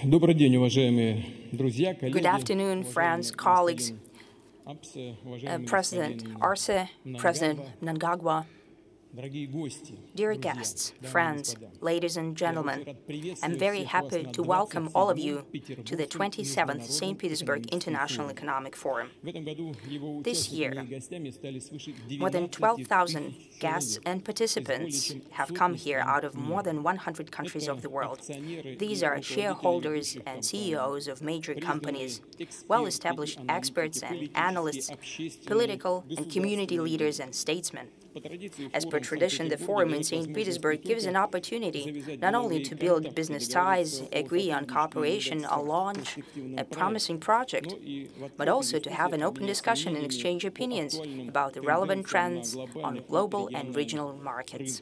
Good afternoon, friends, colleagues, President Arce, President Mnangagwa, dear guests, friends, ladies and gentlemen. I'm very happy to welcome all of you to the 27th St. Petersburg International Economic Forum. This year, more than 12,000 guests and participants have come here out of more than 100 countries of the world. These are shareholders and CEOs of major companies, well-established experts and analysts, political and community leaders and statesmen. As per tradition, the forum in St. Petersburg gives an opportunity not only to build business ties, agree on cooperation, or launch a promising project, but also to have an open discussion and exchange opinions about the relevant trends on global and regional markets.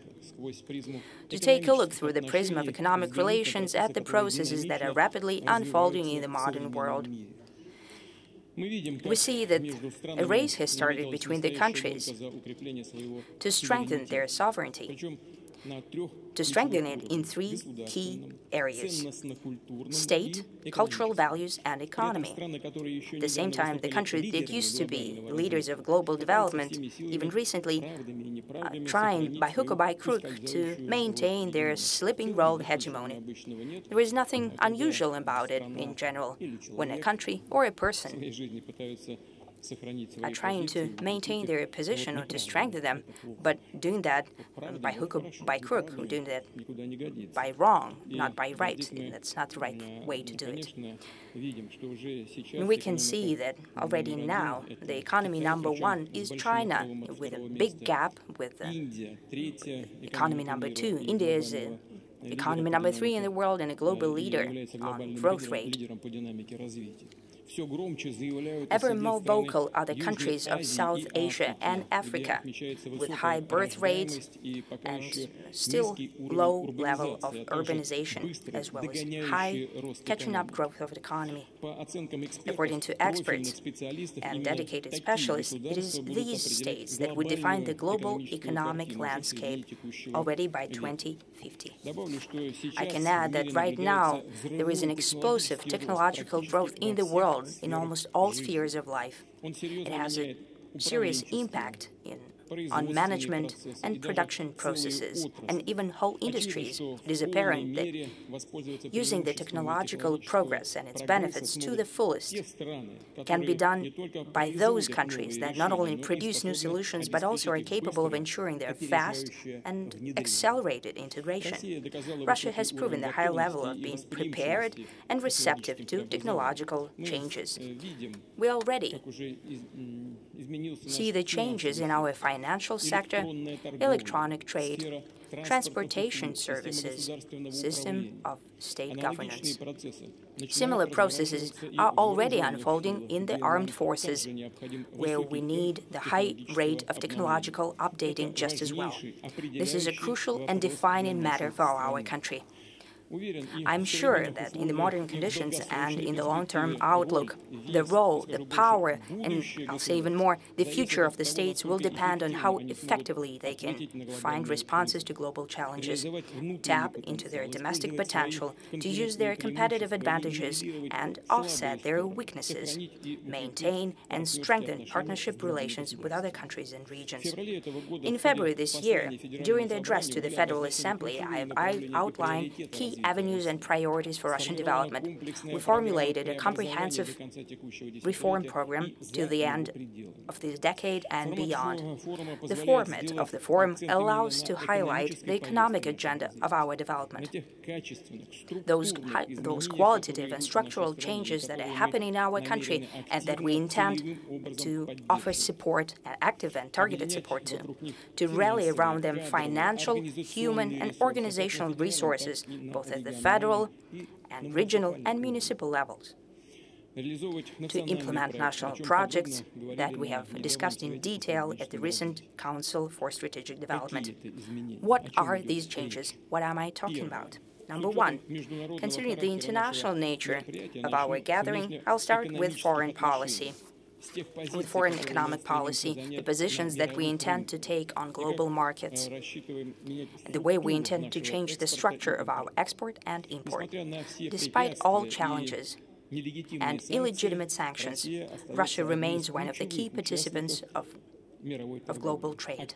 To take a look through the prism of economic relations at the processes that are rapidly unfolding in the modern world. We see that a race has started between the countries to strengthen their sovereignty, to strengthen it in three key areas: state, cultural values, and economy. At the same time, the countries that used to be leaders of global development, even recently, trying by hook or by crook to maintain their slipping role of hegemony. There is nothing unusual about it in general when a country or a person are trying to maintain their position or to strengthen them, but doing that by hook or by crook, doing that by wrong, not by right. That's not the right way to do it. And we can see that already now the economy #1 is China, with a big gap with economy #2. India is economy #3 in the world and a global leader on growth rate. Ever more vocal are the countries of South Asia and Africa, with high birth rate and still low level of urbanization, as well as high catching-up growth of the economy. According to experts and dedicated specialists, it is these states that would define the global economic landscape already by 2050. I can add that right now there is an explosive technological growth in the world in almost all spheres of life. It has a serious impact on management and production processes, and even whole industries. It is apparent that using the technological progress and its benefits to the fullest can be done by those countries that not only produce new solutions, but also are capable of ensuring their fast and accelerated integration. Russia has proven the high level of being prepared and receptive to technological changes. We already see the changes in our financial sector, electronic trade, transportation services, system of state governance. Similar processes are already unfolding in the armed forces, where we need the high rate of technological updating just as well. This is a crucial and defining matter for our country. I'm sure that in the modern conditions and in the long-term outlook, the role, the power, and I'll say even more, the future of the states will depend on how effectively they can find responses to global challenges, tap into their domestic potential, to use their competitive advantages and offset their weaknesses, maintain and strengthen partnership relations with other countries and regions. In February this year, during the address to the Federal Assembly, I outlined key avenues and priorities for Russian development. We formulated a comprehensive reform program to the end of this decade and beyond. The format of the forum allows to highlight the economic agenda of our development. Those qualitative and structural changes that are happening in our country and that we intend to offer support, active and targeted support to rally around them financial, human and organizational resources, both at the federal and regional and municipal levels, to implement national projects that we have discussed in detail at the recent Council for Strategic Development. What are these changes? What am I talking about? #1, considering the international nature of our gathering, I'll start with foreign policy. with foreign economic policy, the positions that we intend to take on global markets, the way we intend to change the structure of our export and import. Despite all challenges and illegitimate sanctions, Russia remains one of the key participants of global trade,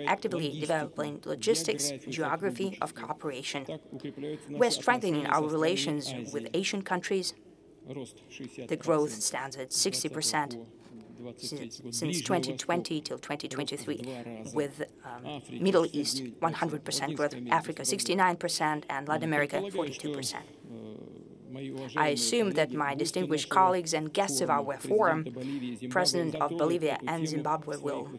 actively developing logistics, geography of cooperation. We're strengthening our relations with Asian countries. The growth stands at 60% since 2020 till 2023, with Middle East 100% growth, Africa 69%, and Latin America 42%. I assume that my distinguished colleagues and guests of our forum, President of Bolivia and Zimbabwe, will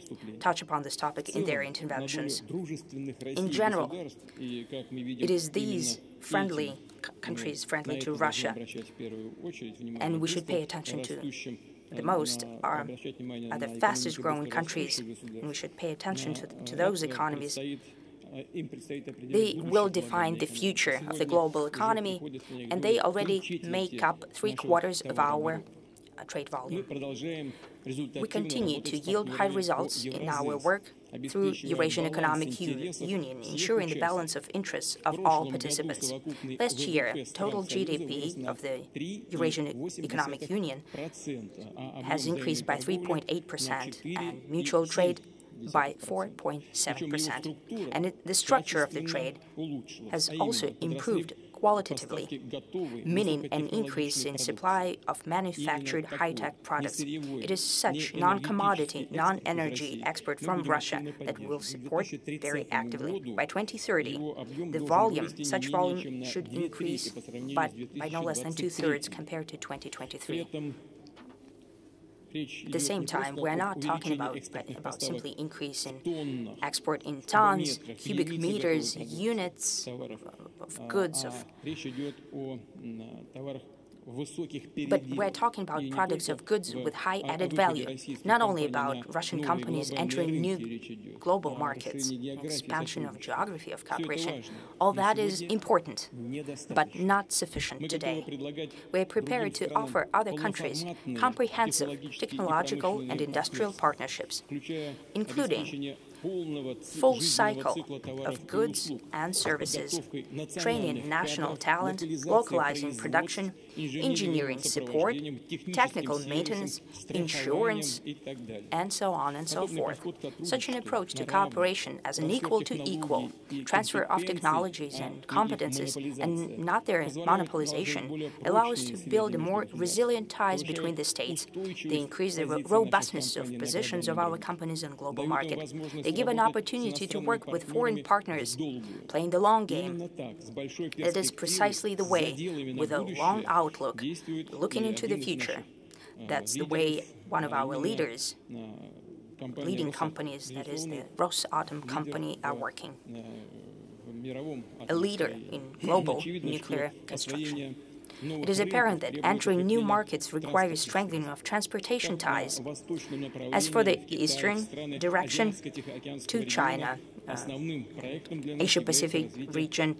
touch upon this topic in their interventions. In general, it is these countries friendly to Russia, and we should pay attention to the most are the fastest growing countries, and we should pay attention to those economies. They will define the future of the global economy, and they already make up 3/4 of our trade volume. We continue to yield high results in our work through Eurasian Economic Union, ensuring the balance of interests of all participants. Last year, total GDP of the Eurasian Economic Union has increased by 3.8%, and mutual trade by 4.7%. And the structure of the trade has also improved qualitatively, meaning an increase in supply of manufactured high-tech products. It is such non-commodity, non-energy export from Russia that we will support very actively. By 2030, such volume should increase by no less than 2/3 compared to 2023. At the same time, we're not talking about simply increasing export in tons, cubic meters, units of goods, but we're talking about products of goods with high added value, not only about Russian companies entering new global markets, expansion of geography of cooperation. All that is important, but not sufficient today. We're prepared to offer other countries comprehensive technological and industrial partnerships, including full cycle of goods and services, training national talent, localizing production, engineering support, technical maintenance, insurance, and so on and so forth. Such an approach to cooperation as an equal to equal, transfer of technologies and competences, and not their monopolization, allow us to build more resilient ties between the states. They increase the robustness of positions of our companies in global market. They give an opportunity to work with foreign partners, playing the long game. It is precisely the way, with a long outlook, looking into the future. That's the way one of our leading companies, that is the Rosatom company, are working. A leader in global nuclear construction. It is apparent that entering new markets requires strengthening of transportation ties. As for the eastern direction to China, Asia-Pacific region,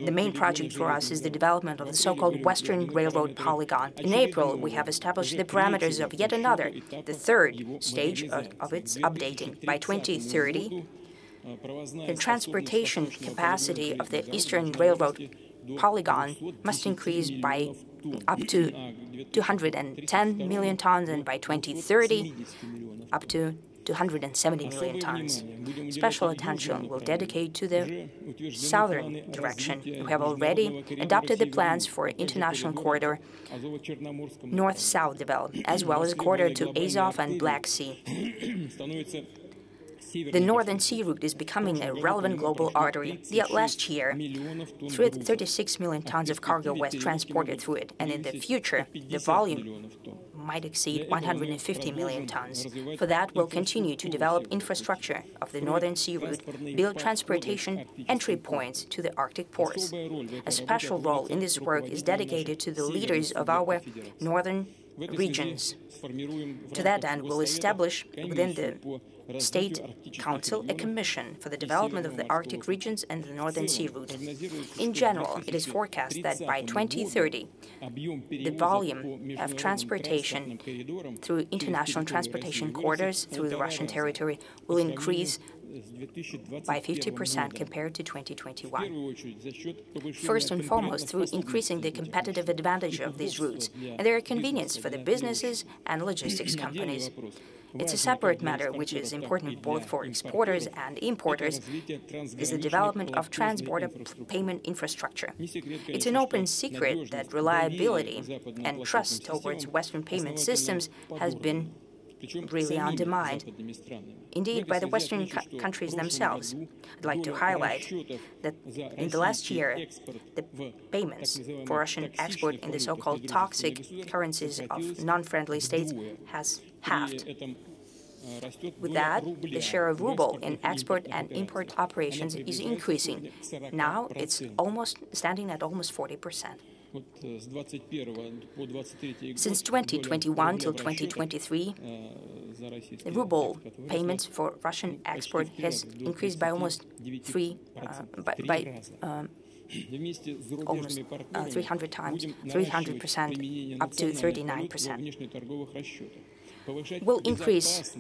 the main project for us is the development of the so-called Western Railroad polygon. In April, we have established the parameters of yet another, the third stage of its updating. By 2030, the transportation capacity of the Eastern Railroad polygon must increase by up to 210 million tons, and by 2030, up to 270 million tons. Special attention will dedicate to the southern direction. We have already adopted the plans for international corridor north-south development, as well as a corridor to Azov and Black Sea. The Northern Sea route is becoming a relevant global artery. Yet last year, 36 million tons of cargo was transported through it, and in the future, the volume might exceed 150 million tons. For that, we'll continue to develop infrastructure of the Northern Sea route, build transportation entry points to the Arctic ports. A special role in this work is dedicated to the leaders of our northern regions. To that end, we'll establish within the State Council a commission for the development of the Arctic regions and the Northern Sea route. In general, it is forecast that by 2030, the volume of transportation through international transportation corridors through the Russian territory will increase by 50% compared to 2021. First and foremost, through increasing the competitive advantage of these routes and their convenience for the businesses and logistics companies. It's a separate matter, which is important both for exporters and importers, is the development of trans-border payment infrastructure. It's an open secret that reliability and trust towards Western payment systems has been really undermined, indeed by the Western countries themselves. I'd like to highlight that in the last year, the payments for Russian export in the so-called toxic currencies of non-friendly states has halved. With that, the share of ruble in export and import operations is increasing. Now it's standing at almost 40%. Since 2021 till 2023, the ruble payments for Russian export has increased by almost 300 times, 300%, up to 39%. Will increase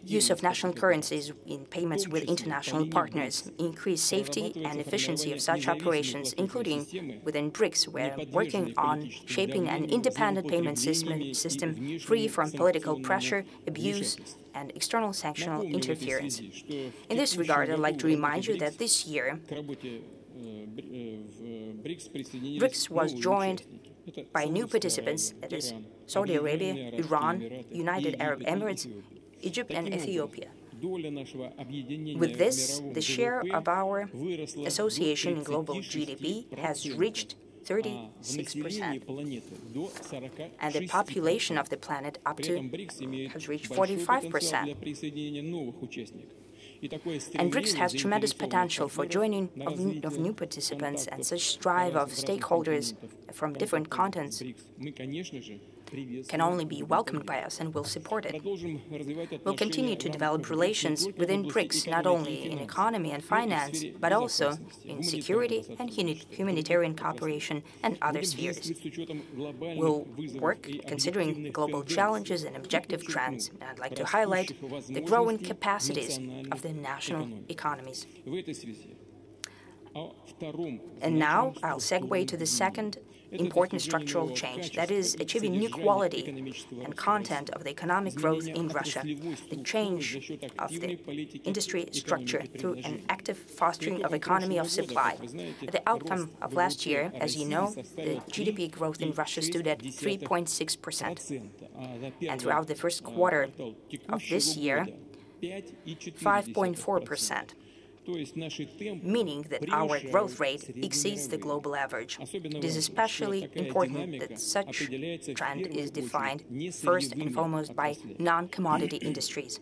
use of national currencies in payments with international partners, increase safety and efficiency of such operations, including within BRICS, where working on shaping an independent payment system free from political pressure, abuse, and external sanctional interference. In this regard, I'd like to remind you that this year, BRICS was joined by new participants, that is, Saudi Arabia, Iran, United Arab Emirates, Egypt, and Ethiopia. With this, the share of our association in global GDP has reached 36%, and the population of the planet has reached 45%. And BRICS has tremendous potential for joining of new participants, and such drive of stakeholders from different continents can only be welcomed by us, and will support it. We'll continue to develop relations within BRICS, not only in economy and finance, but also in security and humanitarian cooperation and other spheres. We'll work considering global challenges and objective trends, and I'd like to highlight the growing capacities of the national economies. And now I'll segue to the second important structural change, that is, achieving new quality and content of the economic growth in Russia, the change of the industry structure through an active fostering of economy of supply. The outcome of last year, as you know, the GDP growth in Russia stood at 3.6%, and throughout the first quarter of this year, 5.4%. Meaning that our growth rate exceeds the global average. It is especially important that such trend is defined first and foremost by non-commodity industries.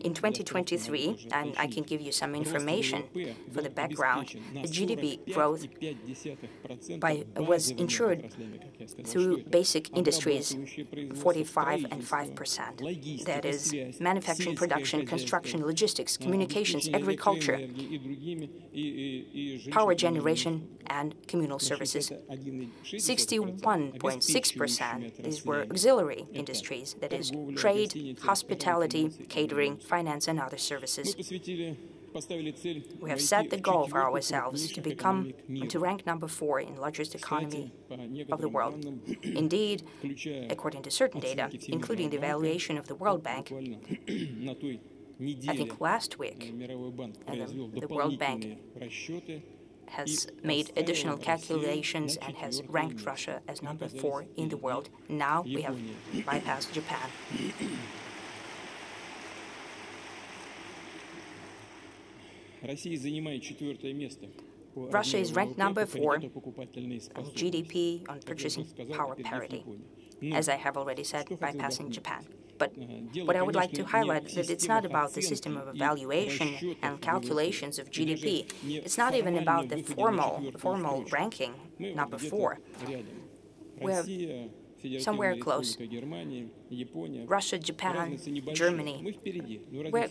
In 2023, and I can give you some information for the background, the GDP growth was ensured through basic industries 45 and 5%. That is manufacturing, production, construction, logistics, communications, agriculture, power generation, and communal services. 61.6%, these were auxiliary industries, that is trade, hospitality, catering, finance, and other services. We have set the goal for ourselves to rank number 4 in largest economy of the world. Indeed, according to certain data, including the evaluation of the World Bank, I think last week, the World Bank has made additional calculations and has ranked Russia as number 4 in the world. Now we have bypassed Japan. Russia is ranked number 4 on GDP, on purchasing power parity, as I have already said, bypassing Japan. But what I would like to highlight is that it's not about the system of evaluation and calculations of GDP. It's not even about the formal ranking, number 4. we're somewhere close. Russia, Japan, Germany, we're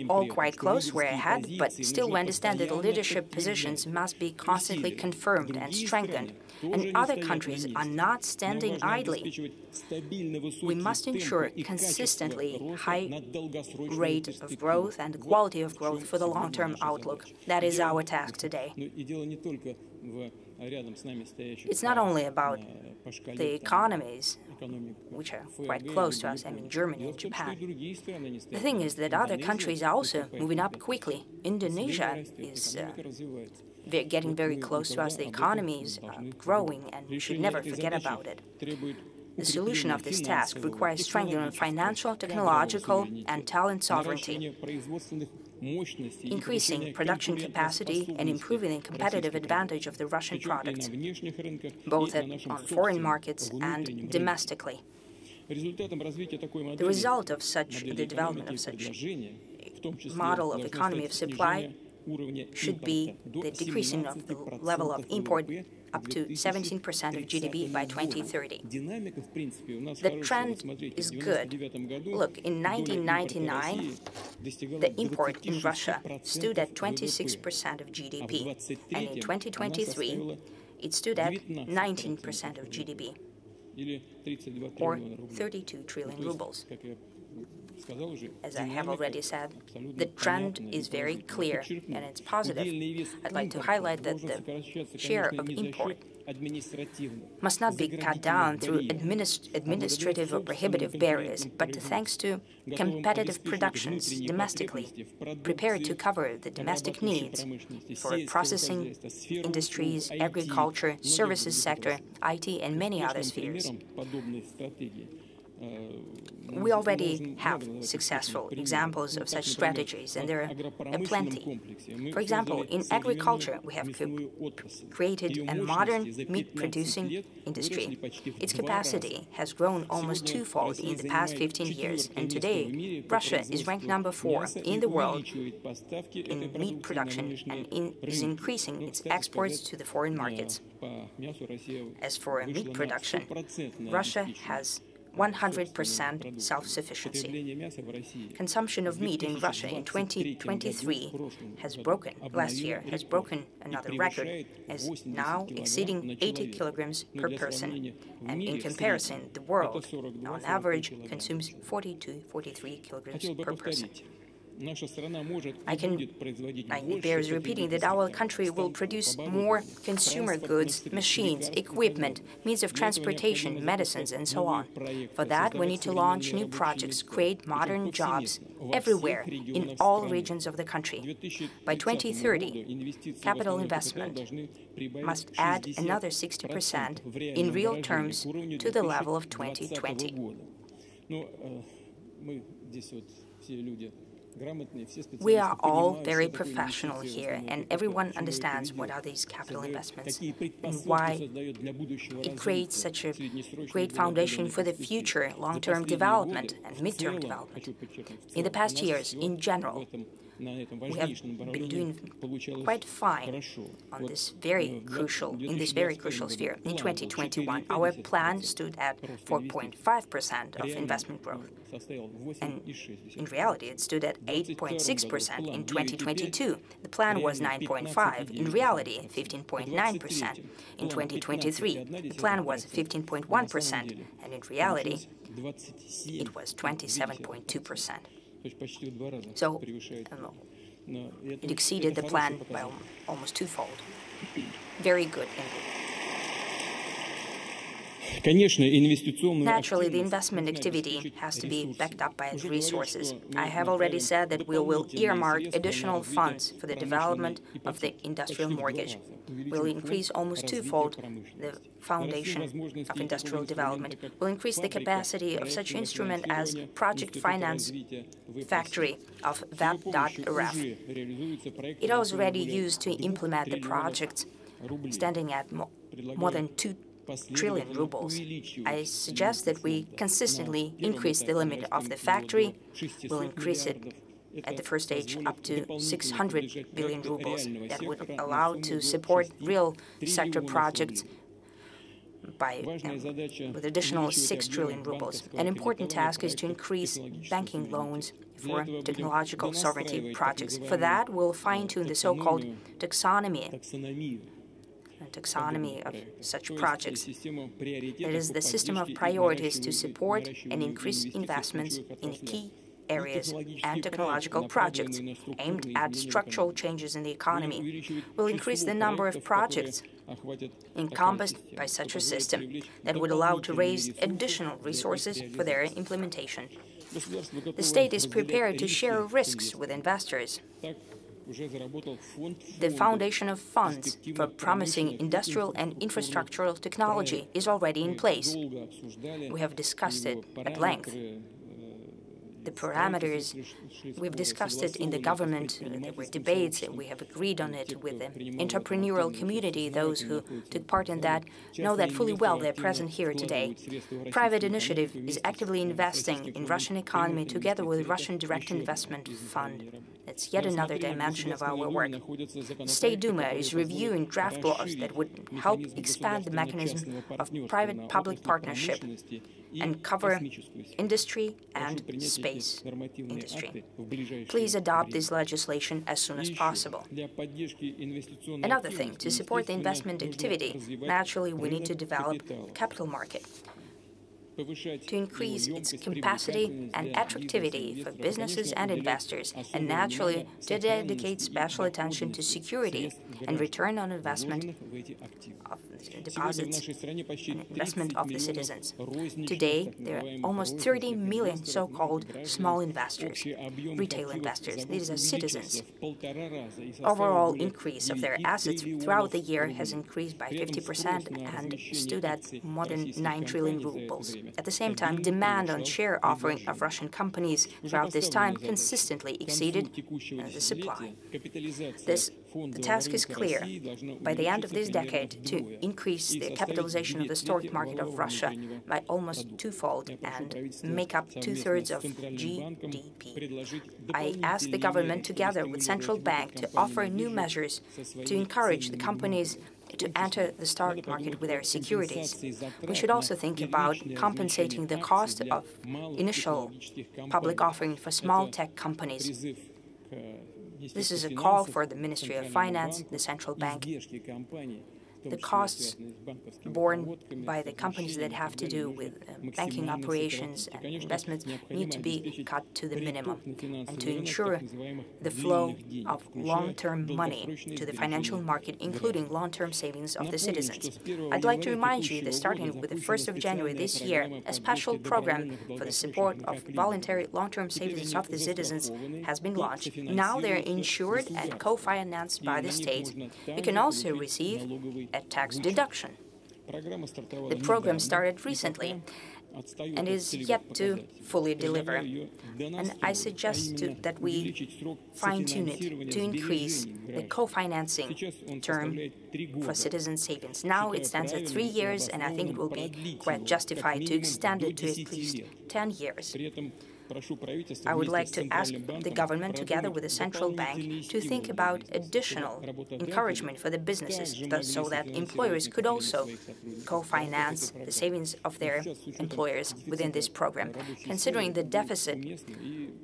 all quite close, we're ahead, but still we understand that the leadership positions must be constantly confirmed and strengthened, and other countries are not standing idly. We must ensure consistently high rate of growth and quality of growth for the long-term outlook. That is our task today. It's not only about the economies, which are quite close to us, I mean Germany and Japan. The thing is that other countries are also moving up quickly. Indonesia is getting very close to us. The economies are growing, and we should never forget about it. The solution of this task requires strengthening financial, technological, and talent sovereignty, increasing production capacity and improving the competitive advantage of the Russian products, both on foreign markets and domestically. The result of the development of such model of economy of supply should be the decreasing of the level of import up to 17% of GDP by 2030. The trend is good. Look, in 1999, the import in Russia stood at 26% of GDP, and in 2023, it stood at 19% of GDP, or 32 trillion rubles. As I have already said, the trend is very clear and it's positive. I'd like to highlight that the share of import must not be cut down through administrative or prohibitive barriers, but thanks to competitive productions domestically, prepared to cover the domestic needs for processing industries, agriculture, services sector, IT, and many other spheres. We already have successful examples of such strategies, and there are plenty. For example, in agriculture, we have created a modern meat-producing industry. Its capacity has grown almost twofold in the past 15 years, and today Russia is ranked number 4 in the world in meat production and is increasing its exports to the foreign markets. As for meat production, Russia has 100% self-sufficiency. Consumption of meat in Russia in 2023 last year has broken another record, as now exceeding 80 kilograms per person. And in comparison, the world, on average, consumes 42-43 kilograms per person. It bears repeating that our country will produce more consumer goods, machines, equipment, means of transportation, medicines, and so on. For that, we need to launch new projects, create modern jobs everywhere in all regions of the country. By 2030, capital investment must add another 60% in real terms to the level of 2020. We are all very professional here, and everyone understands what are these capital investments and why it creates such a great foundation for the future long-term development and mid-term development. In the past years, in general, we have been doing quite fine on this in this very crucial sphere. In 2021, our plan stood at 4.5% of investment growth, and in reality, it stood at 8.6% in 2022. The plan was 9.5%. In reality, 15.9%. In 2023, the plan was 15.1%, and in reality, it was 27.2%. So it exceeded the plan by almost twofold. Very good indeed. Naturally, the investment activity has to be backed up by resources. I have already said that we will earmark additional funds for the development of the industrial mortgage. We'll increase almost twofold the foundation of industrial development. We'll increase the capacity of such instrument as Project Finance Factory of VAP.RF. It is already used to implement the projects standing at more than 2 trillion rubles. I suggest that we consistently increase the limit of the factory. We'll increase it at the first stage up to 600 billion rubles. That would allow to support real sector projects with additional 6 trillion rubles. An important task is to increase banking loans for technological sovereignty projects. For that, we'll fine-tune the so-called taxonomy of such projects. That is the system of priorities to support and increase investments in key areas and technological projects aimed at structural changes in the economy. Will increase the number of projects encompassed by such a system that would allow to raise additional resources for their implementation. The state is prepared to share risks with investors. The foundation of funds for promising industrial and infrastructural technology is already in place. We have discussed it at length. The parameters, we've discussed it in the government, there were debates, we have agreed on it with the entrepreneurial community. Those who took part in that know that fully well. They're present here today. Private initiative is actively investing in Russian economy together with the Russian Direct Investment Fund. It's yet another dimension of our work. The State Duma is reviewing draft laws that would help expand the mechanism of private-public partnership and cover industry and space industry. Please adopt this legislation as soon as possible. Another thing, to support the investment activity, naturally we need to develop the capital market, to increase its capacity and attractivity for businesses and investors, and naturally to dedicate special attention to security and return on investment of deposits and investment of the citizens. Today, there are almost 30 million so-called small investors, retail investors. These are citizens. Overall increase of their assets throughout the year has increased by 50% and stood at more than 9 trillion rubles. At the same time, demand on share offering of Russian companies throughout this time consistently exceeded the supply. The task is clear. By the end of this decade, to increase the capitalization of the stock market of Russia by almost twofold and make up 2/3 of GDP. I ask the government, together with central bank, to offer new measures to encourage the companies to enter the stock market with their securities. We should also think about compensating the cost of initial public offering for small tech companies. This is a call for the Ministry of Finance, the central bank. The costs borne by the companies that have to do with banking operations and investments need to be cut to the minimum, and to ensure the flow of long-term money to the financial market, including long-term savings of the citizens. I'd like to remind you that starting with the 1st of January this year, a special program for the support of voluntary long-term savings of the citizens has been launched. Now they're insured and co-financed by the state. You can also receive a tax deduction. The program started recently and is yet to fully deliver. And I suggest that we fine-tune it to increase the co-financing term for citizen savings. Now it stands at 3 years, and I think it will be quite justified to extend it to at least 10 years. I would like to ask the government, together with the central bank, to think about additional encouragement for the businesses, so that employers could also co-finance the savings of their employers within this program. Considering the deficit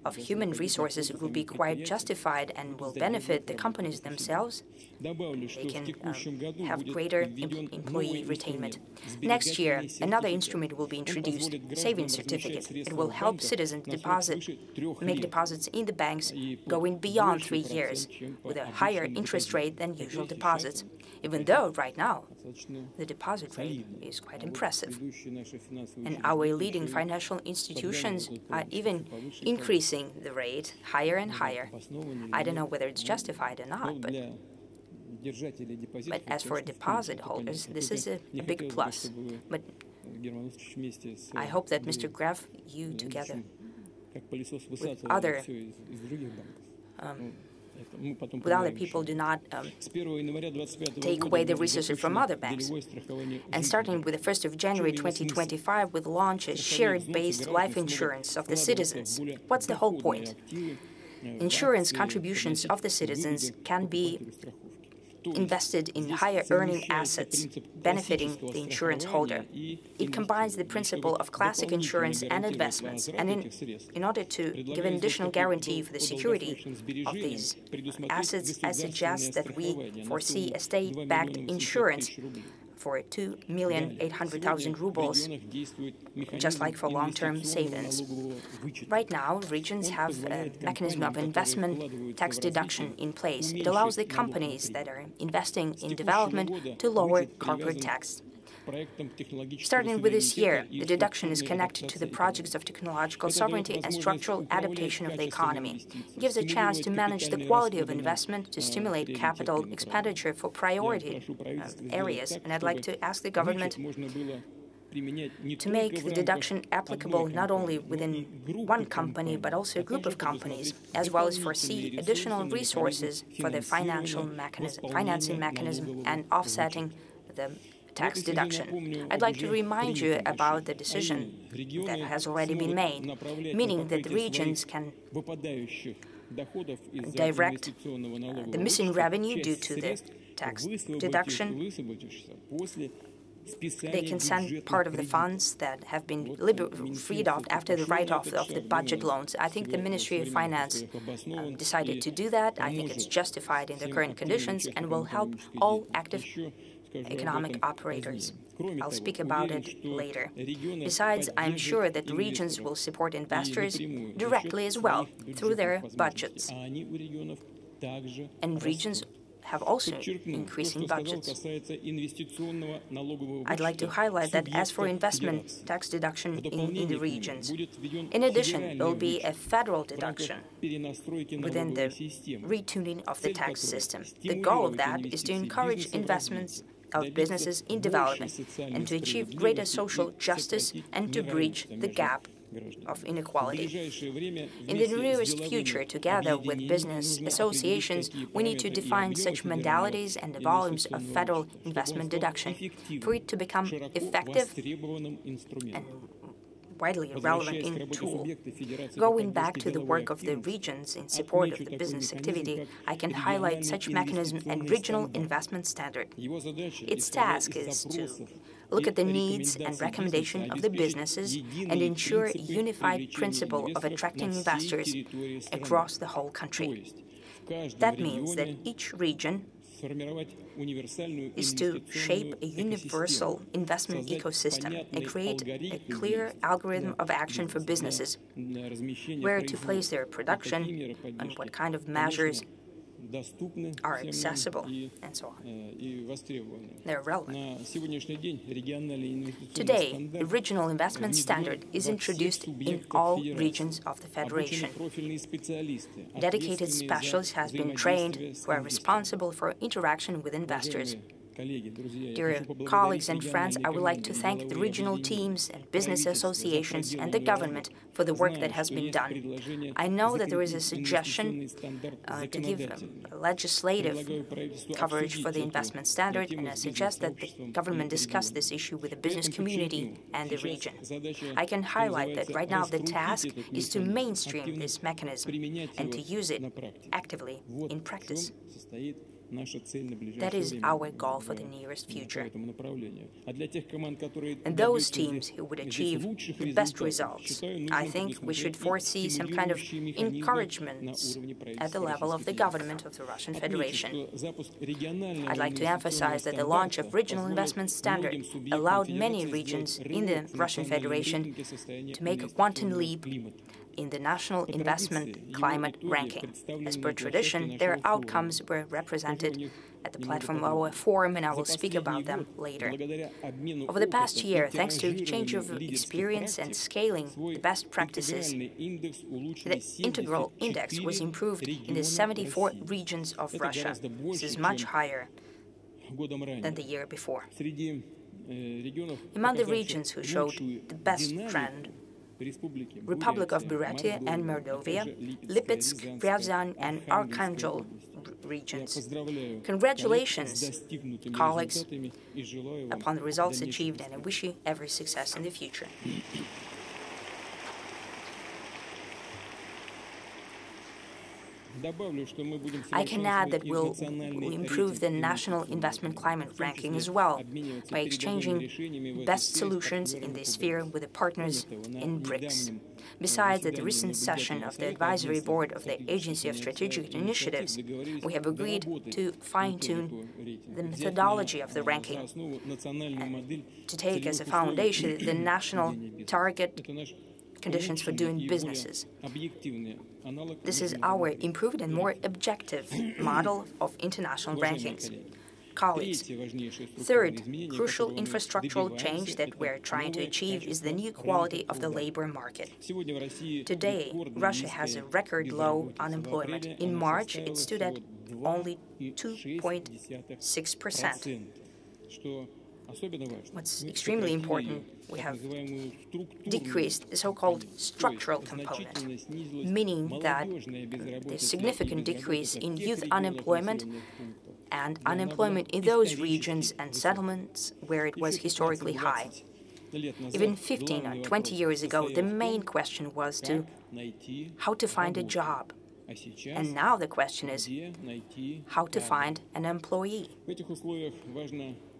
of human resources, it will be quite justified and will benefit the companies themselves. They can have greater employee retainment. Next year, another instrument will be introduced, savings certificate. It will help citizens make deposits in the banks going beyond 3 years with a higher interest rate than usual deposits, even though right now the deposit rate is quite impressive. And our leading financial institutions are even increasing the rate higher and higher. I don't know whether it's justified or not, but as for deposit holders, this is a big plus. But I hope that Mr. Graf, you together with other people do not take away the resources from other banks. And starting with the 1st of January 2025, we'll launch a shared-based life insurance of the citizens. What's the whole point? Insurance contributions of the citizens can be invested in higher earning assets, benefiting the insurance holder. It combines the principle of classic insurance and investments, and in order to give an additional guarantee for the security of these assets, I suggest that we foresee a state-backed insurance for 2,800,000 rubles, just like for long-term savings. Right now, regions have a mechanism of investment tax deduction in place. It allows the companies that are investing in development to lower corporate tax. Starting with this year, the deduction is connected to the projects of technological sovereignty and structural adaptation of the economy. It gives a chance to manage the quality of investment, to stimulate capital expenditure for priority areas. And I'd like to ask the government to make the deduction applicable not only within one company, but also a group of companies, as well as foresee additional resources for the financing mechanism and offsetting the tax deduction. I'd like to remind you about the decision that has already been made, meaning that the regions can direct the missing revenue due to the tax deduction. They can send part of the funds that have been freed up after the write-off of the budget loans. I think the Ministry of Finance decided to do that. I think it's justified in the current conditions and will help all active economic operators. I'll speak about it later. Besides, I'm sure that regions will support investors directly as well through their budgets. And regions have also increasing budgets. I'd like to highlight that as for investment tax deduction in the regions, in addition, there will be a federal deduction within the retuning of the tax system. The goal of that is to encourage investments of businesses in development and to achieve greater social justice and to bridge the gap of inequality. In the nearest future, together with business associations, we need to define such modalities and the volumes of federal investment deduction for it to become effective and widely relevant in tool. Going back to the work of the regions in support of the business activity, I can highlight such mechanism and regional investment standard. Its task is to look at the needs and recommendation of the businesses and ensure a unified principle of attracting investors across the whole country. That means that each region is to shape a universal investment ecosystem and create a clear algorithm of action for businesses, where to place their production and what kind of measures are accessible, and so on. They're relevant. Today, the regional investment standard is introduced in all regions of the Federation. Dedicated specialists have been trained who are responsible for interaction with investors. Dear colleagues and friends, I would like to thank the regional teams and business associations and the government for the work that has been done. I know that there is a suggestion to give legislative coverage for the investment standard, and I suggest that the government discuss this issue with the business community and the region. I can highlight that right now the task is to mainstream this mechanism and to use it actively in practice. That is our goal for the nearest future. And those teams who would achieve the best results, I think we should foresee some kind of encouragement at the level of the government of the Russian Federation. I'd like to emphasize that the launch of regional investment standard allowed many regions in the Russian Federation to make a quantum leap in the national investment climate ranking. As per tradition, their outcomes were represented at the platform of our forum, and I will speak about them later. Over the past year, thanks to exchange of experience and scaling the best practices, the integral index was improved in the 74 regions of Russia. This is much higher than the year before. Among the regions who showed the best trend, Republic of Buryatia and Mordovia, Lipetsk, Ryazan, and Archangel regions. Congratulations, colleagues, upon the results achieved, and I wish you every success in the future. I can add that we'll improve the national investment climate ranking as well by exchanging best solutions in this sphere with the partners in BRICS. Besides, at the recent session of the Advisory Board of the Agency of Strategic Initiatives, we have agreed to fine-tune the methodology of the ranking and to take as a foundation the national target conditions for doing businesses. This is our improved and more objective model of international rankings. Colleagues, third crucial infrastructural change that we're trying to achieve is the new quality of the labor market. Today, Russia has a record low unemployment. In March, it stood at only 2.6%. What's extremely important, we have decreased the so-called structural component, meaning that the significant decrease in youth unemployment and unemployment in those regions and settlements where it was historically high. Even 15 or 20 years ago, the main question was how to find a job. And now the question is how to find an employee.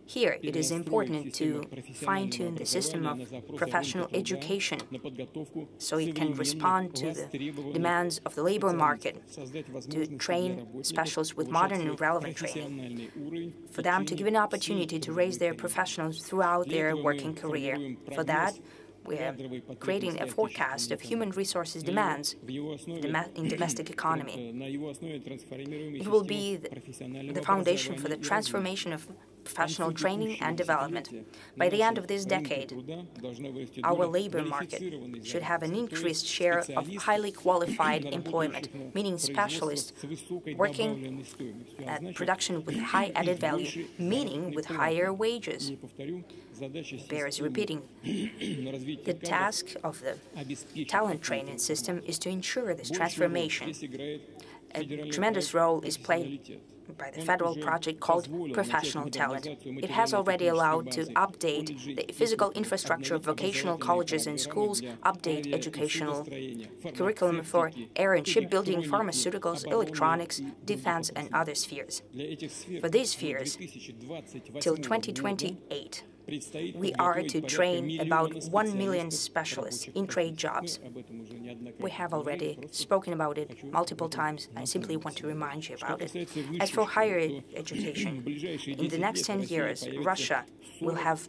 Here, it is important to fine-tune the system of professional education so it can respond to the demands of the labor market, to train specialists with modern and relevant training, for them to give an opportunity to raise their professionals throughout their working career. For that, we are creating a forecast of human resources demands in domestic economy. It will be the foundation for the transformation of professional training and development. By the end of this decade, our labor market should have an increased share of highly qualified employment, meaning specialists working at production with high added value, meaning with higher wages. Bears repeating. The task of the talent training system is to ensure this transformation. A tremendous role is played by the federal project called Professional Talent. It has already allowed to update the physical infrastructure of vocational colleges and schools, update educational curriculum for air and shipbuilding, pharmaceuticals, electronics, defense, and other spheres. For these spheres, till 2028, we are to train about 1 million specialists in trade jobs. We have already spoken about it multiple times. I simply want to remind you about it. As for higher education, in the next 10 years, Russia will have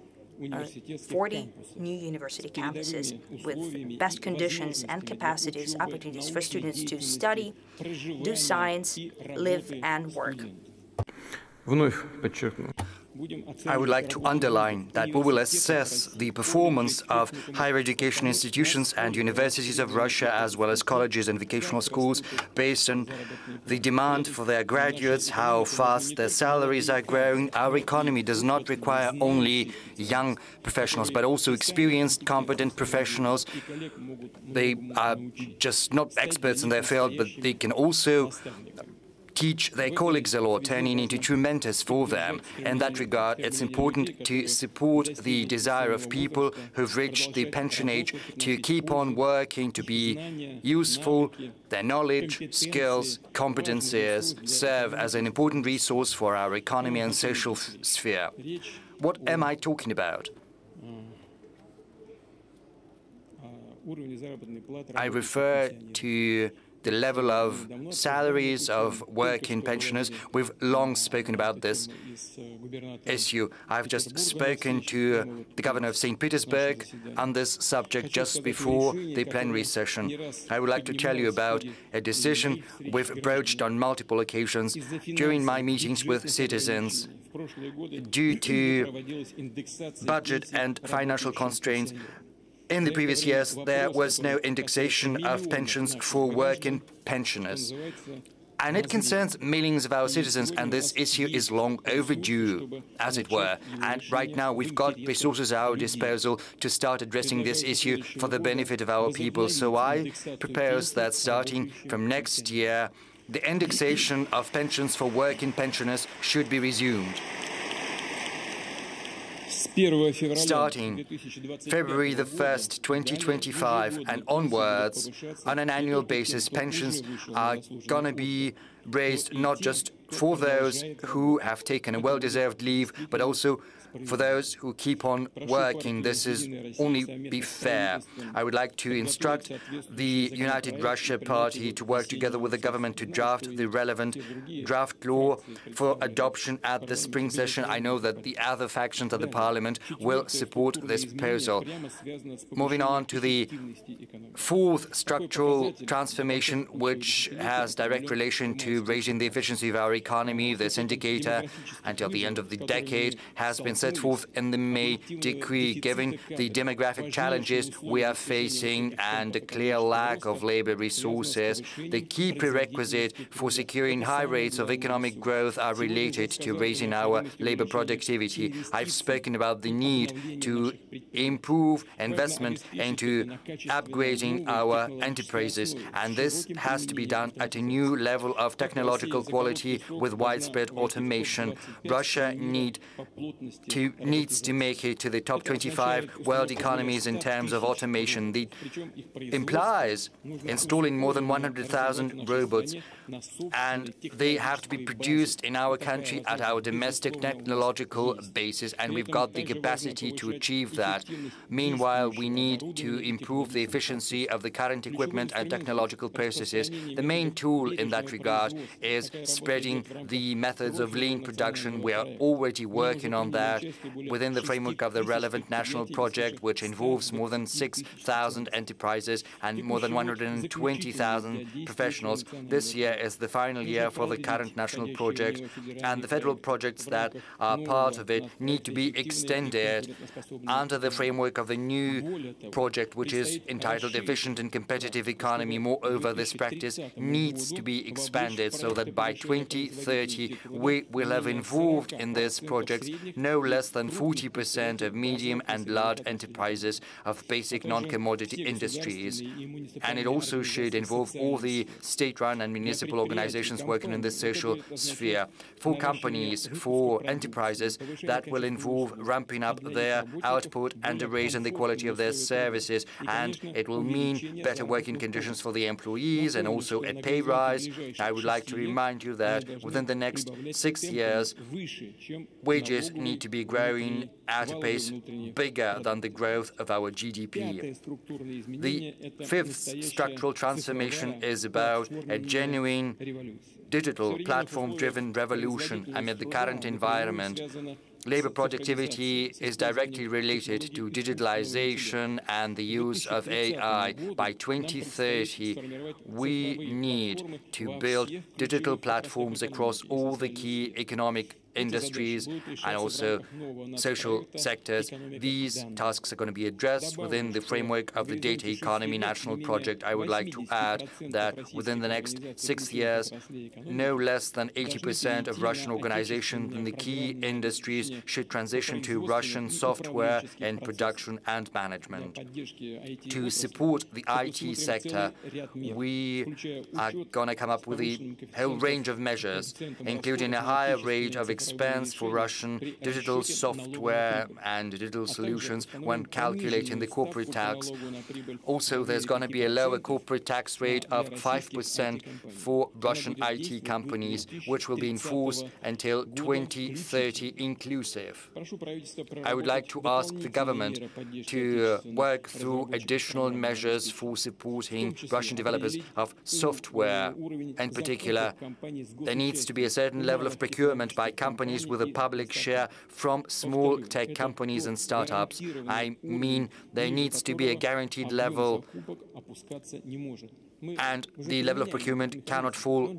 40 new university campuses with best conditions and capacities, opportunities for students to study, do science, live and work. I would like to underline that we will assess the performance of higher education institutions and universities of Russia, as well as colleges and vocational schools, based on the demand for their graduates, how fast their salaries are growing. Our economy does not require only young professionals, but also experienced, competent professionals. They are just not experts in their field, but they can also teach their colleagues a lot, turning into true mentors for them. In that regard, it's important to support the desire of people who've reached the pension age to keep on working, to be useful. Their knowledge, skills, competencies serve as an important resource for our economy and social sphere. What am I talking about? I refer to the level of salaries of working pensioners. We've long spoken about this issue. I've just spoken to the governor of St. Petersburg on this subject just before the plenary session. I would like to tell you about a decision we've broached on multiple occasions during my meetings with citizens. Due to budget and financial constraints, in the previous years, there was no indexation of pensions for working pensioners. And it concerns millions of our citizens, and this issue is long overdue, as it were. And right now, we've got resources at our disposal to start addressing this issue for the benefit of our people. So I propose that starting from next year, the indexation of pensions for working pensioners should be resumed. Starting February the 1st, 2025 and onwards, on an annual basis, pensions are going to be raised not just for those who have taken a well-deserved leave, but also for those who keep on working. This is only be fair. I would like to instruct the United Russia Party to work together with the government to draft the relevant draft law for adoption at the spring session. I know that the other factions of the parliament will support this proposal. Moving on to the fourth structural transformation, which has direct relation to raising the efficiency of our economy. This indicator until the end of the decade has been set forth in the May decree. Given the demographic challenges we are facing and a clear lack of labor resources, the key prerequisite for securing high rates of economic growth are related to raising our labor productivity. I've spoken about the need to improve investment into upgrading our enterprises, and this has to be done at a new level of technological quality with widespread automation. Russia needs to make it to the top 25 world economies in terms of automation. That implies installing more than 100,000 robots, and they have to be produced in our country at our domestic technological basis, and we've got the capacity to achieve that. Meanwhile, we need to improve the efficiency of the current equipment and technological processes. The main tool in that regard is spreading the methods of lean production. We are already working on that within the framework of the relevant national project, which involves more than 6,000 enterprises and more than 120,000 professionals. This year is the final year for the current national project, and the federal projects that are part of it need to be extended under the framework of the new project, which is entitled Efficient and Competitive Economy. Moreover, this practice needs to be expanded so that by 2030 we will have involved in this project no less than 40% of medium and large enterprises of basic non-commodity industries. And it also should involve all the state-run and municipal organizations working in the social sphere. For companies, for enterprises, that will involve ramping up their output and raising the quality of their services. And it will mean better working conditions for the employees and also a pay rise. I would like to remind you that within the next 6 years, wages need to be growing at a pace bigger than the growth of our GDP. The fifth structural transformation is about a genuine digital platform-driven revolution amid the current environment. Labor productivity is directly related to digitalization and the use of AI. By 2030, we need to build digital platforms across all the key economic industries and also social sectors. These tasks are going to be addressed within the framework of the Data Economy National Project. I would like to add that within the next 6 years, no less than 80% of Russian organizations in the key industries should transition to Russian software in production and management. To support the IT sector, we are going to come up with a whole range of measures, including a higher rate of expense for Russian digital software and digital solutions when calculating the corporate tax. Also, there's going to be a lower corporate tax rate of 5% for Russian IT companies, which will be in force until 2030 inclusive. I would like to ask the government to work through additional measures for supporting Russian developers of software. In particular, there needs to be a certain level of procurement by companies with a public share from small tech companies and startups. I mean, there needs to be a guaranteed level, and the level of procurement cannot fall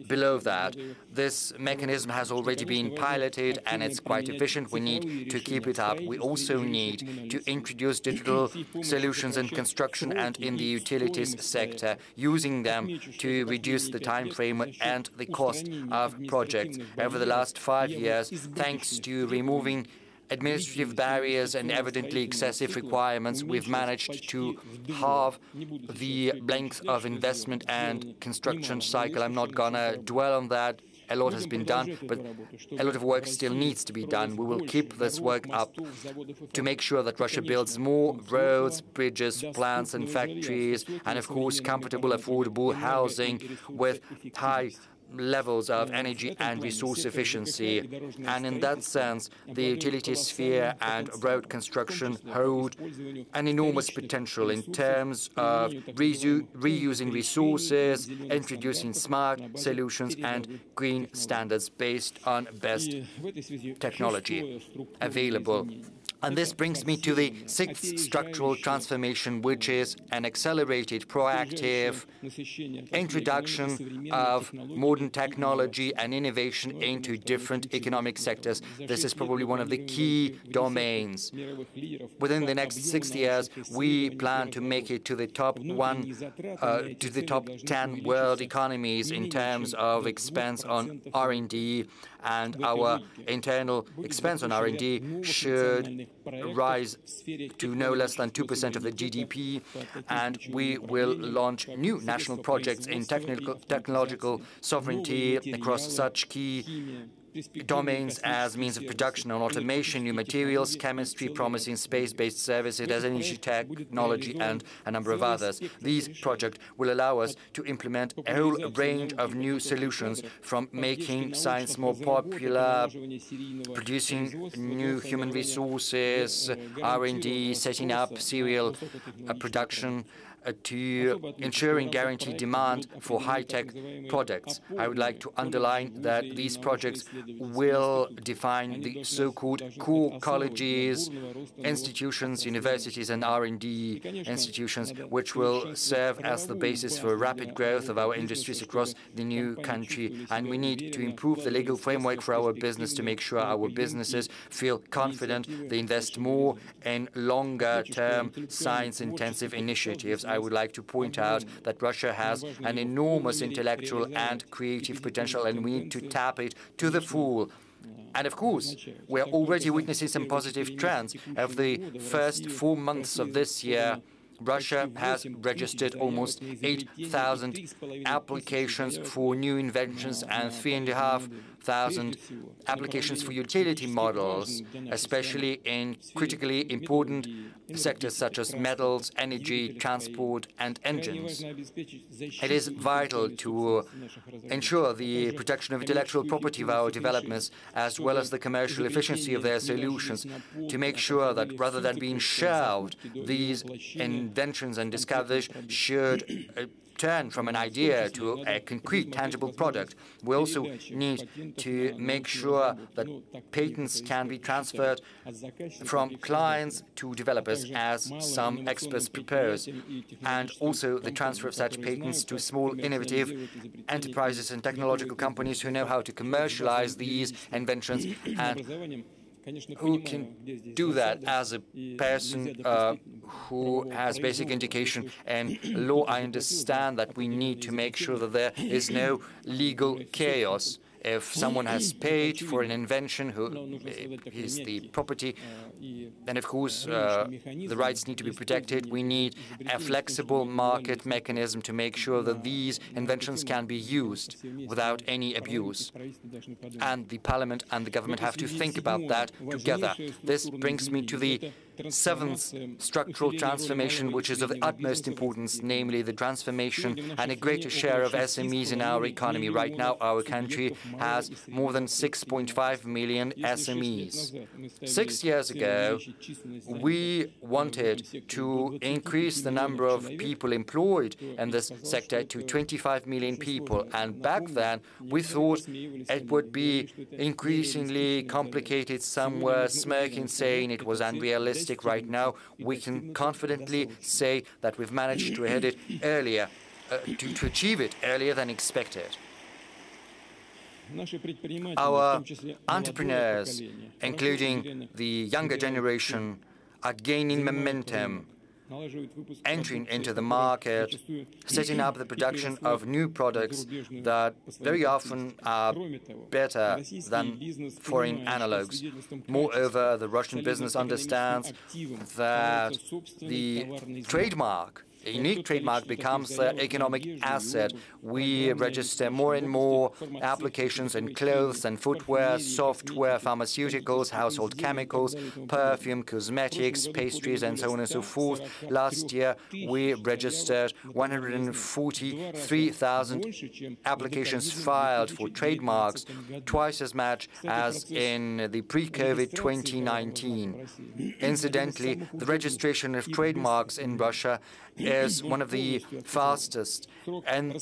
below that. This mechanism has already been piloted and it's quite efficient. We need to keep it up. We also need to introduce digital solutions in construction and in the utilities sector, using them to reduce the time frame and the cost of projects. Over the last 5 years, thanks to removing administrative barriers and evidently excessive requirements, we've managed to halve the length of investment and construction cycle. I'm not going to dwell on that a lot has been done, but a lot of work still needs to be done. We will keep this work up to make sure that Russia builds more roads, bridges, plants and factories, and of course comfortable, affordable housing with high levels of energy and resource efficiency. And in that sense, the utility sphere and road construction hold an enormous potential in terms of reusing resources, introducing smart solutions and green standards based on best technology available. And this brings me to the sixth structural transformation, which is an accelerated, proactive introduction of modern technology and innovation into different economic sectors. This is probably one of the key domains. Within the next 6 years, we plan to make it to the top 10 world economies in terms of expense on R&D, and our internal expense on R&D should rise to no less than 2% of the GDP, and we will launch new national projects in technological sovereignty across such key domains as means of production and automation, new materials, chemistry, promising space-based services, energy technology, and a number of others. These projects will allow us to implement a whole range of new solutions, from making science more popular, producing new human resources, R&D, setting up serial production, to ensuring guaranteed demand for high-tech products. I would like to underline that these projects will define the so-called core colleges, institutions, universities, and R&D institutions, which will serve as the basis for rapid growth of our industries across the new country. And we need to improve the legal framework for our business to make sure our businesses feel confident they invest more in longer-term science-intensive initiatives. I would like to point out that Russia has an enormous intellectual and creative potential, and we need to tap it to the full. And of course, we are already witnessing some positive trends. Of the first 4 months of this year, Russia has registered almost 8,000 applications for new inventions and 3,500 applications for utility models, especially in critically important sectors such as metals, energy, transport, and engines. It is vital to ensure the protection of intellectual property of our developments, as well as the commercial efficiency of their solutions, to make sure that rather than being shelved, these inventions and discoveries should turn from an idea to a concrete, tangible product. We also need to make sure that patents can be transferred from clients to developers, as some experts propose, and also the transfer of such patents to small, innovative enterprises and technological companies who know how to commercialize these inventions. And who can do that as a person who has basic education and law? I understand that we need to make sure that there is no legal chaos. If someone has paid for an invention who is the property, then of course the rights need to be protected. We need a flexible market mechanism to make sure that these inventions can be used without any abuse. And the Parliament and the government have to think about that together. This brings me to the seventh structural transformation, which is of the utmost importance, namely the transformation and a greater share of SMEs in our economy. Right now, our country has more than 6.5 million SMEs. 6 years ago, we wanted to increase the number of people employed in this sector to 25 million people. And back then, we thought it would be increasingly complicated. Some were smirking, saying it was unrealistic. Right now, we can confidently say that we've managed to hit it earlier, to achieve it earlier than expected. Our entrepreneurs, including the younger generation, are gaining momentum, entering into the market, setting up the production of new products that very often are better than foreign analogues. Moreover, the Russian business understands that the trademark a unique trademark becomes their economic asset. We register more and more applications in clothes and footwear, software, pharmaceuticals, household chemicals, perfume, cosmetics, pastries, and so on and so forth. Last year, we registered 143,000 applications filed for trademarks, twice as much as in the pre-COVID 2019. Incidentally, the registration of trademarks in Russia is one of the fastest, and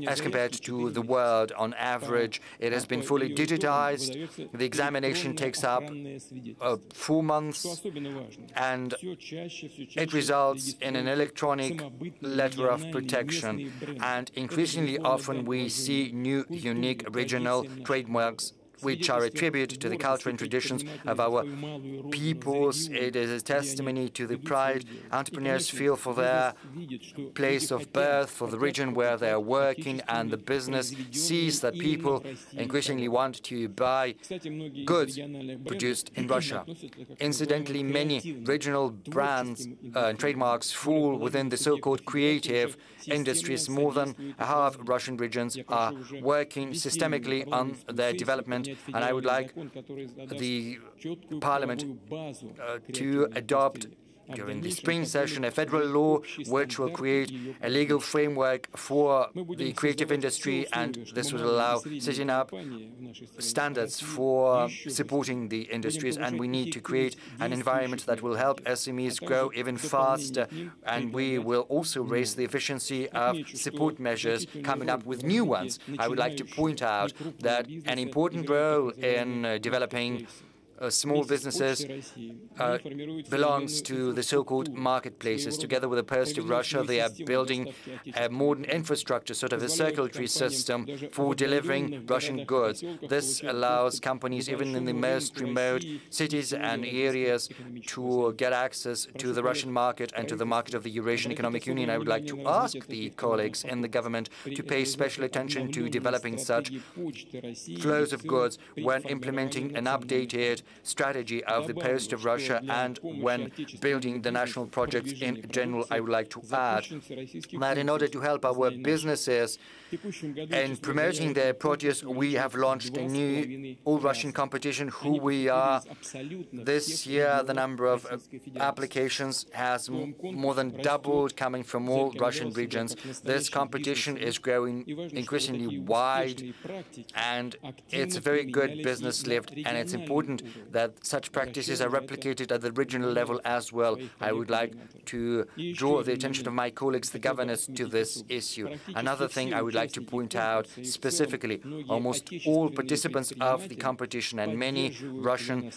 as compared to the world on average, it has been fully digitized. The examination takes up 4 months, and it results in an electronic letter of protection. And increasingly often we see new, unique, original trademarks which are a tribute to the culture and traditions of our peoples. It is a testimony to the pride entrepreneurs feel for their place of birth, for the region where they are working, and the business sees that people increasingly want to buy goods produced in Russia. Incidentally, many regional brands and trademarks fall within the so-called creative industries. More than half Russian regions are working systemically on their development, and I would like the Parliament to adopt during the spring session a federal law which will create a legal framework for the creative industry, and this will allow setting up standards for supporting the industries. And we need to create an environment that will help SMEs grow even faster, and we will also raise the efficiency of support measures, coming up with new ones. I would like to point out that an important role in developing small businesses belongs to the so-called marketplaces. Together with the Post of Russia, they are building a modern infrastructure, sort of a circulatory system for delivering Russian goods. This allows companies, even in the most remote cities and areas, to get access to the Russian market and to the market of the Eurasian Economic Union. I would like to ask the colleagues in the government to pay special attention to developing such flows of goods when implementing an updated strategy of the Post of Russia and when building the national projects in general. I would like to add that in order to help our businesses in promoting their produce, we have launched a new all-Russian competition, Who We Are. This year, the number of applications has more than doubled, coming from all Russian regions. This competition is growing increasingly wide, and it's a very good business lift, and it's important that such practices are replicated at the regional level as well. I would like to draw the attention of my colleagues, the governors, to this issue. Another thing I would like to point out specifically, almost all participants of the competition and many Russian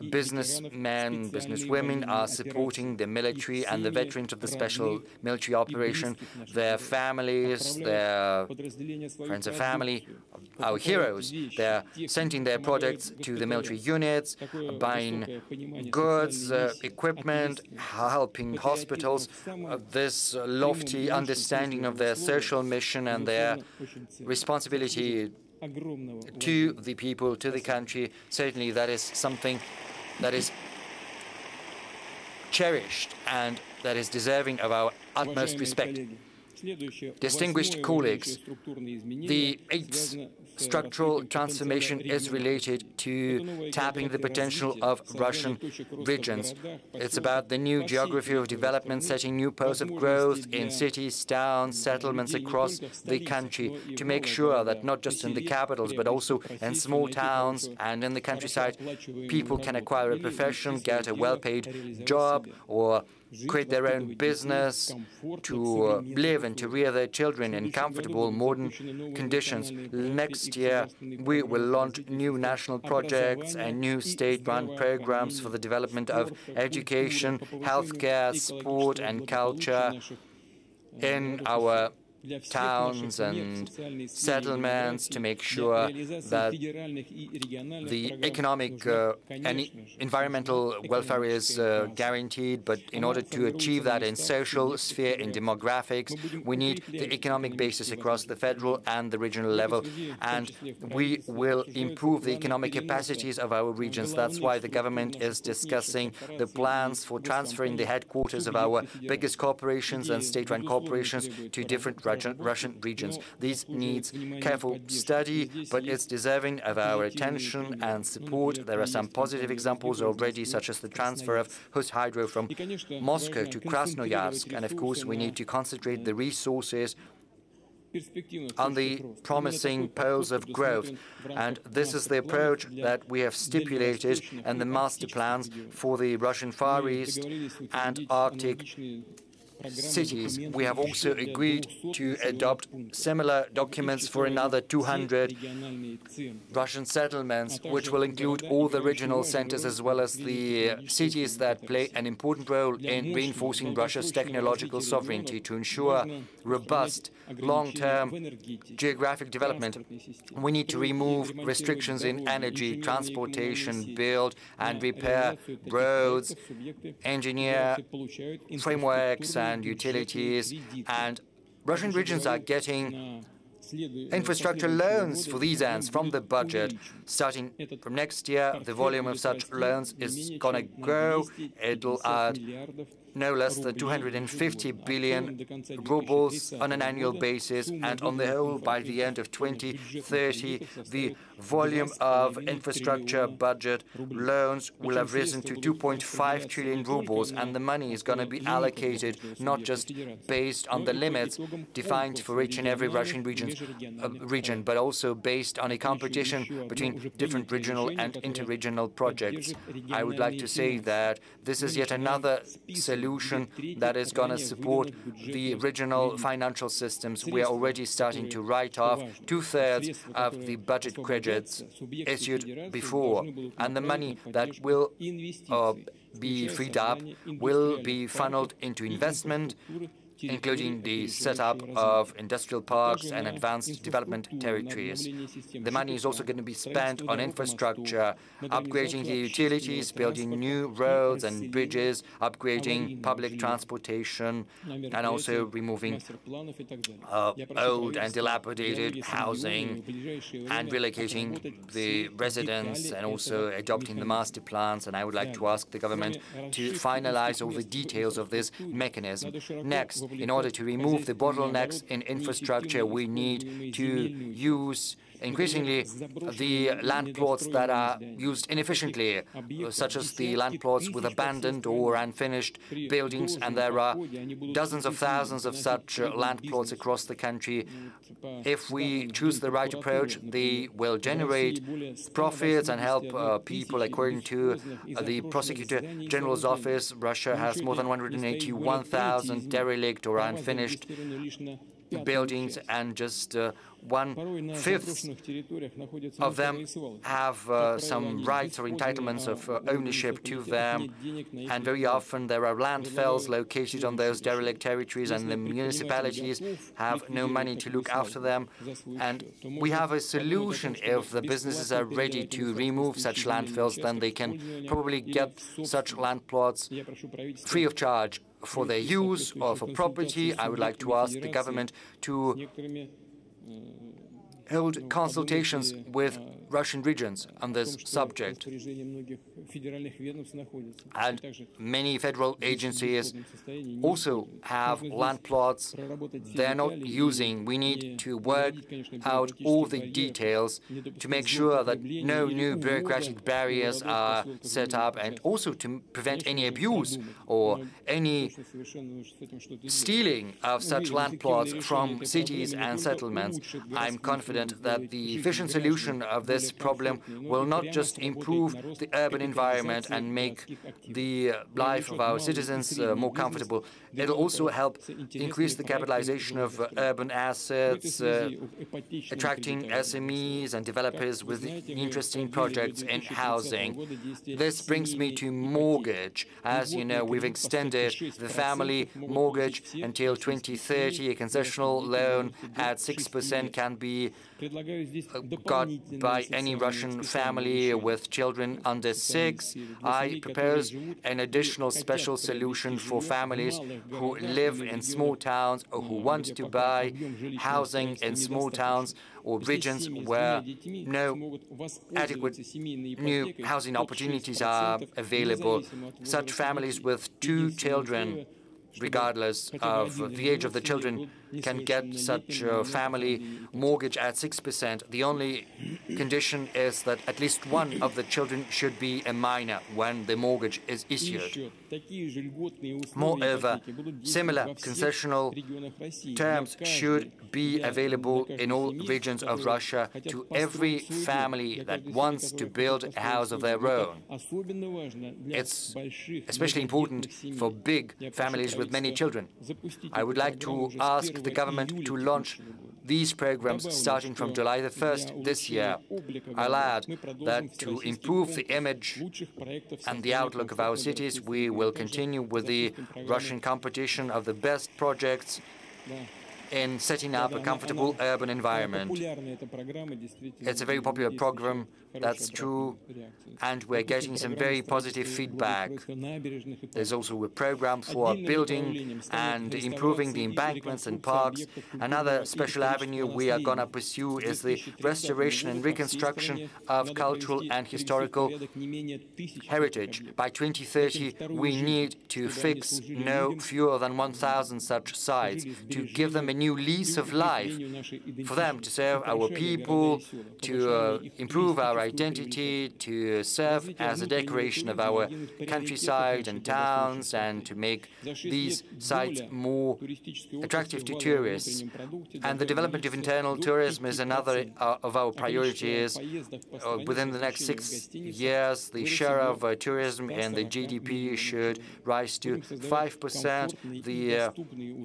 businessmen, businesswomen are supporting the military and the veterans of the special military operation, their families, their friends and family, our heroes. They're sending their products to the military units, buying goods, equipment, helping hospitals. This lofty understanding of their social mission and their responsibility to the people, to the country, certainly that is something that is cherished and that is deserving of our utmost respect. Distinguished colleagues, the eighth structural transformation is related to tapping the potential of Russian regions. It's about the new geography of development, setting new poles of growth in cities, towns, settlements across the country, to make sure that not just in the capitals, but also in small towns and in the countryside, people can acquire a profession, get a well-paid job, or create their own business, to live and to rear their children in comfortable, modern conditions. Next year, we will launch new national projects and new state-run programs for the development of education, healthcare, sport, and culture in our towns and settlements to make sure that the economic and environmental welfare is guaranteed. But in order to achieve that in social sphere, in demographics, we need the economic basis across the federal and the regional level, and we will improve the economic capacities of our regions. That's why the government is discussing the plans for transferring the headquarters of our biggest corporations and state-run corporations to different Russian regions. These needs careful study, but it's deserving of our attention and support. There are some positive examples already, such as the transfer of Hus Hydro from Moscow to Krasnoyarsk, and of course we need to concentrate the resources on the promising poles of growth. And this is the approach that we have stipulated in the master plans for the Russian Far East and Arctic cities. We have also agreed to adopt similar documents for another 200 Russian settlements, which will include all the regional centers as well as the cities that play an important role in reinforcing Russia's technological sovereignty to ensure robust, long-term geographic development. We need to remove restrictions in energy, transportation, build and repair roads, engineer frameworks and utilities, and Russian regions are getting infrastructure loans for these ends from the budget. Starting from next year, the volume of such loans is going to grow. It'll add no less than 250 billion rubles on an annual basis, and on the whole, by the end of 2030, the volume of infrastructure budget loans will have risen to 2.5 trillion rubles, and the money is going to be allocated not just based on the limits defined for each and every Russian region, but also based on a competition between different regional and interregional projects. I would like to say that this is yet another solution that is going to support the regional financial systems. We are already starting to write off 2/3 of the budget credits issued before, and the money that will be freed up will be funneled into investment, including the setup of industrial parks and advanced development territories. The money is also going to be spent on infrastructure, upgrading the utilities, building new roads and bridges, upgrading public transportation, and also removing old and dilapidated housing and relocating the residents, and also adopting the master plans. And I would like to ask the government to finalize all the details of this mechanism. Next, in order to remove the bottlenecks in infrastructure, we need to use increasingly the land plots that are used inefficiently, such as the land plots with abandoned or unfinished buildings, and there are dozens of thousands of such land plots across the country. If we choose the right approach, they will generate profits and help people. According to the Prosecutor General's office, Russia has more than 181,000 derelict or unfinished buildings, and just 1/5 of them have some rights or entitlements of ownership to them, and very often there are landfills located on those derelict territories, and the municipalities have no money to look after them. And we have a solution. If the businesses are ready to remove such landfills, then they can probably get such land plots free of charge for their use or for property. I would like to ask the government to hold consultations with Russian regions on this subject. And many federal agencies also have land plots they're not using. We need to work out all the details to make sure that no new bureaucratic barriers are set up, and also to prevent any abuse or any stealing of such land plots from cities and settlements. I'm confident that the efficient solution of this this problem will not just improve the urban environment and make the life of our citizens more comfortable. It will also help increase the capitalization of urban assets, attracting SMEs and developers with interesting projects in housing. This brings me to mortgage. As you know, we've extended the family mortgage until 2030. A concessional loan at 6% can be got by any Russian family with children under 6. I propose an additional special solution for families who live in small towns or who want to buy housing in small towns or regions where no adequate new housing opportunities are available. Such families with 2 children, regardless of the age of the children, can get such a family mortgage at 6%. The only condition is that at least one of the children should be a minor when the mortgage is issued. Moreover, similar concessional terms should be available in all regions of Russia to every family that wants to build a house of their own. It's especially important for big families with many children. I would like to ask the government to launch these programs starting from July the 1st this year. I'll add that to improve the image and the outlook of our cities, we will continue with the Russian competition of the best projects in setting up a comfortable urban environment. It's a very popular program, that's true, and we're getting some very positive feedback. There's also a program for building and improving the embankments and parks. Another special avenue we are going to pursue is the restoration and reconstruction of cultural and historical heritage. By 2030, we need to fix no fewer than 1,000 such sites to give them a new lease of life, for them to serve our people, to improve our identity, to serve as a decoration of our countryside and towns, and to make these sites more attractive to tourists. And the development of internal tourism is another of our priorities. Within the next 6 years, the share of tourism in the GDP should rise to 5%. The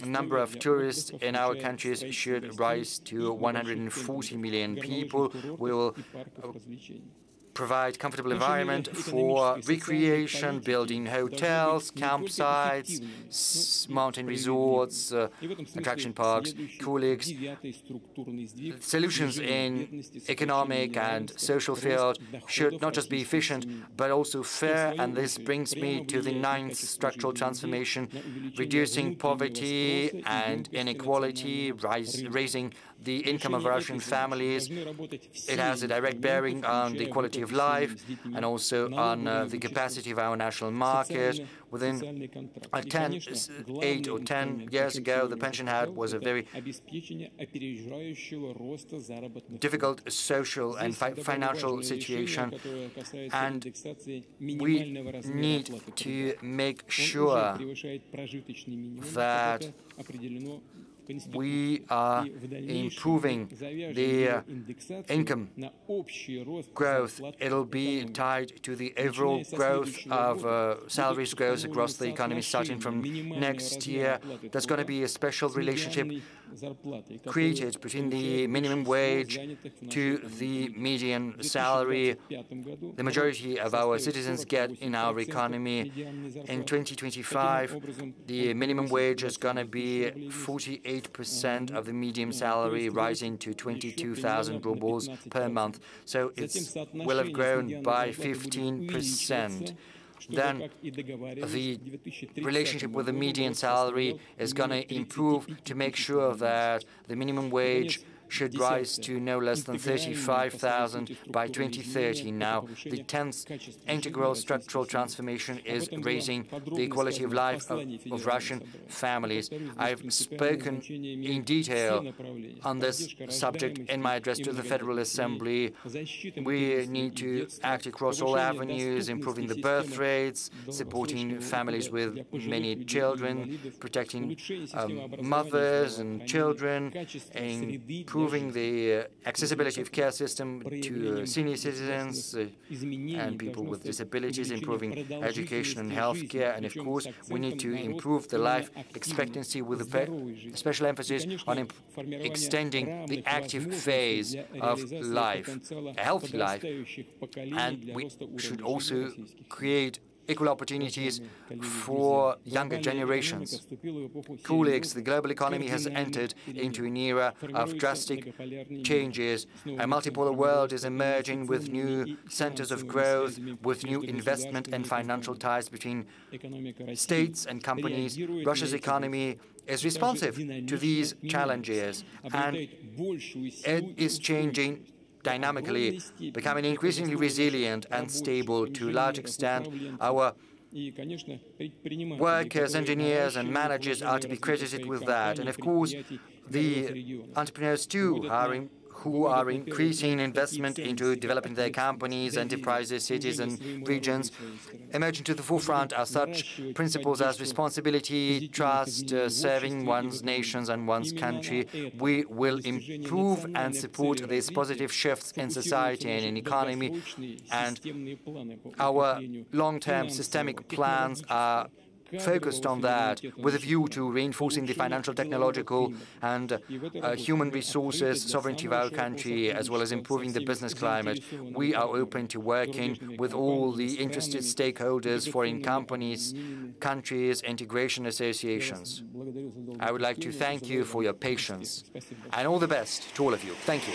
number of tourists in our countries should rise to 140 million people. We will provide comfortable environment for recreation, building hotels, campsites, mountain resorts, attraction parks, colleagues. Solutions in economic and social field should not just be efficient, but also fair, and this brings me to the 9th structural transformation, reducing poverty and inequality, raising the income of Russian families. It has a direct bearing on the quality of life and also on the capacity of our national market. Within 8 or 10 years ago, the pension had was a very difficult social and financial situation, and we need to make sure that we are improving the income growth. It'll be tied to the overall growth of salaries growth across the economy starting from next year. There's going to be a special relationship created between the minimum wage to the median salary. The majority of our citizens get in our economy. In 2025, the minimum wage is going to be 48% of the median salary, rising to 22,000 rubles per month. So it will have grown by 15%. Then the relationship with the median salary is going to improve to make sure that the minimum wage should rise to no less than 35,000 by 2030. Now, the 10th integral structural transformation is raising the quality of life of Russian families. I've spoken in detail on this subject in my address to the Federal Assembly. We need to act across all avenues, improving the birth rates, supporting families with many children, protecting mothers and children, improving improving the accessibility of care system to senior citizens and people with disabilities, improving education and health care, and of course we need to improve the life expectancy with a special emphasis on extending the active phase of life, a healthy life, and we should also create equal opportunities for younger generations. Colleagues, the global economy has entered into an era of drastic changes. A multipolar world is emerging with new centers of growth, with new investment and financial ties between states and companies. Russia's economy is responsive to these challenges, and it is changing dynamically, becoming increasingly resilient and stable. To a large extent, our workers, engineers and managers are to be credited with that. And of course, the entrepreneurs too who are increasing investment into developing their companies, enterprises, cities and regions. Emerging to the forefront are such principles as responsibility, trust, serving one's nations and one's country. We will improve and support these positive shifts in society and in economy, and our long-term systemic plans are focused on that with a view to reinforcing the financial, technological and human resources sovereignty of our country, as well as improving the business climate. We are open to working with all the interested stakeholders, foreign companies, countries, integration associations. I would like to thank you for your patience, and all the best to all of you. Thank you.